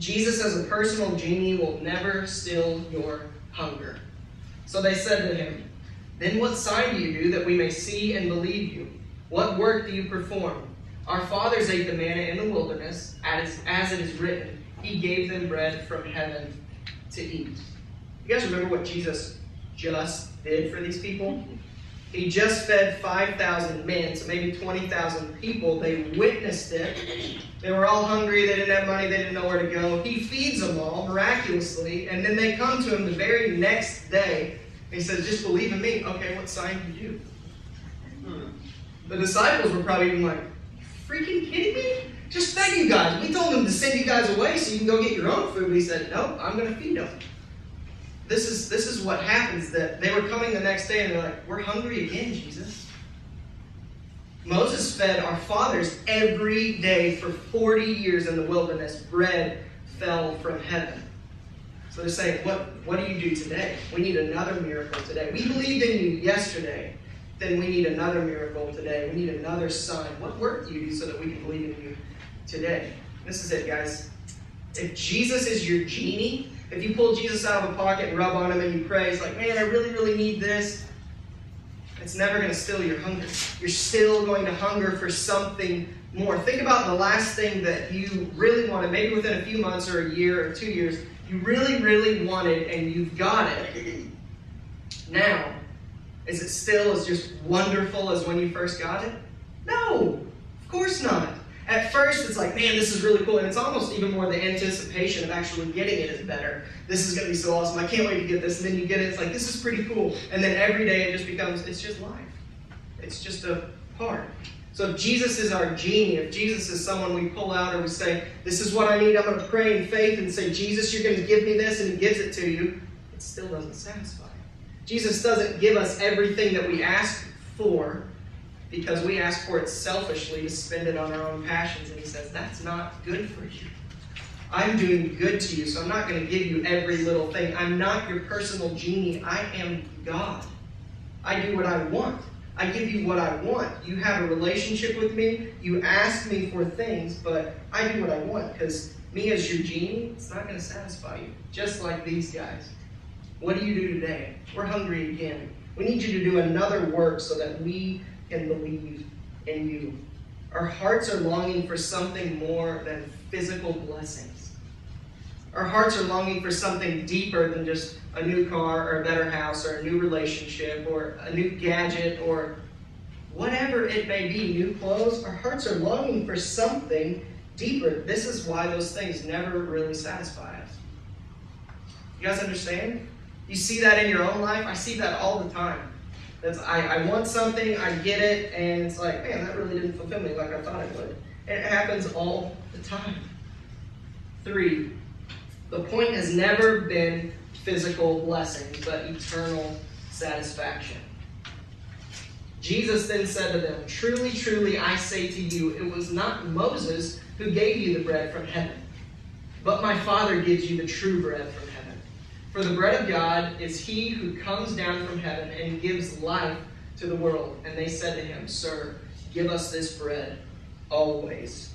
Jesus as a personal genie will never still your hunger. So they said to him, "Then what sign do you do that we may see and believe you? What work do you perform? Our fathers ate the manna in the wilderness, as it is written, He gave them bread from heaven to eat." You guys remember what Jesus just did for these people? He just fed 5,000 men, so maybe 20,000 people. They witnessed it. They were all hungry. They didn't have money. They didn't know where to go. He feeds them all miraculously, and then they come to him the very next day. He says, "Just believe in me." "Okay, what sign do you do?" The disciples were probably even like, "Freaking kidding me? Just fed you guys. We told him to send you guys away so you can go get your own food." He said, "No, I'm going to feed them." This is what happens. That they were coming the next day and they're like, "We're hungry again, Jesus." Moses fed our fathers every day for 40 years in the wilderness. Bread fell from heaven. So they're saying, what do you do today? We need another miracle today. We believed in you yesterday. Then we need another miracle today. We need another sign. What work do you do so that we can believe in you today? This is it, guys. If Jesus is your genie, if you pull Jesus out of a pocket and rub on him and you pray, it's like, "Man, I really, really need this," it's never going to still your hunger. You're still going to hunger for something more. Think about the last thing that you really wanted, maybe within a few months or a year or 2 years, you really, really wanted and you've got it. Now, is it still as just wonderful as when you first got it? No, of course not. At first, it's like, "Man, this is really cool." And it's almost even more the anticipation of actually getting it is better. This is going to be so awesome. I can't wait to get this. And then you get it. It's like, this is pretty cool. And then every day it just becomes, it's just life. It's just a part. So if Jesus is our genie, if Jesus is someone we pull out or we say, "This is what I need. I'm going to pray in faith and say, 'Jesus, you're going to give me this,' and he gives it to you," it still doesn't satisfy. Jesus doesn't give us everything that we ask for, because we ask for it selfishly to spend it on our own passions. And he says, "That's not good for you. I'm doing good to you, so I'm not going to give you every little thing. I'm not your personal genie. I am God. I do what I want. I give you what I want. You have a relationship with me. You ask me for things, but I do what I want, because me as your genie, it's not going to satisfy you." Just like these guys. What do you do today? We're hungry again. We need you to do another work so that we can believe in you. Our hearts are longing for something more than physical blessings. Our hearts are longing for something deeper than just a new car or a better house or a new relationship or a new gadget or whatever it may be, new clothes. Our hearts are longing for something deeper. This is why those things never really satisfy us. You guys understand? You see that in your own life? I see that all the time. I want something, I get it, and it's like, "Man, that really didn't fulfill me like I thought it would." And it happens all the time. 3, the point has never been physical blessings, but eternal satisfaction. Jesus then said to them, "Truly, truly, I say to you, it was not Moses who gave you the bread from heaven, but my Father gives you the true bread from heaven. For the bread of God is he who comes down from heaven and gives life to the world." And they said to him, "Sir, give us this bread always."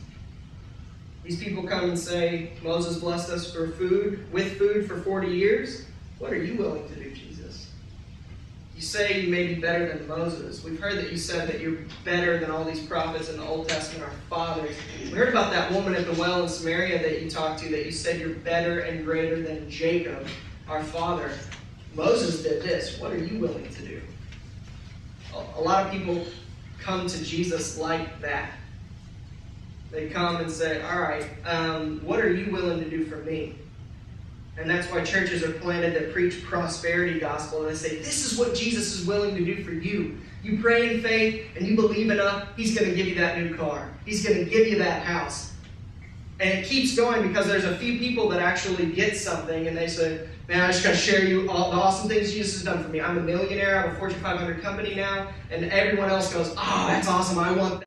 These people come and say, "Moses blessed us with food for 40 years. What are you willing to do, Jesus? You say you may be better than Moses. We've heard that you said that you're better than all these prophets in the Old Testament, our fathers. We heard about that woman at the well in Samaria that you talked to, that you said you're better and greater than Jacob, our father. Moses did this. What are you willing to do?" A lot of people come to Jesus like that. They come and say, "All right, what are you willing to do for me?" And that's why churches are planted that preach prosperity gospel. And they say, "This is what Jesus is willing to do for you. You pray in faith and you believe enough, he's going to give you that new car. He's going to give you that house." And it keeps going because there's a few people that actually get something and they say, "Man, I just got to share you all the awesome things Jesus has done for me. I'm a millionaire. I have a Fortune 500 company now." And everyone else goes, "Oh, that's awesome. I want that."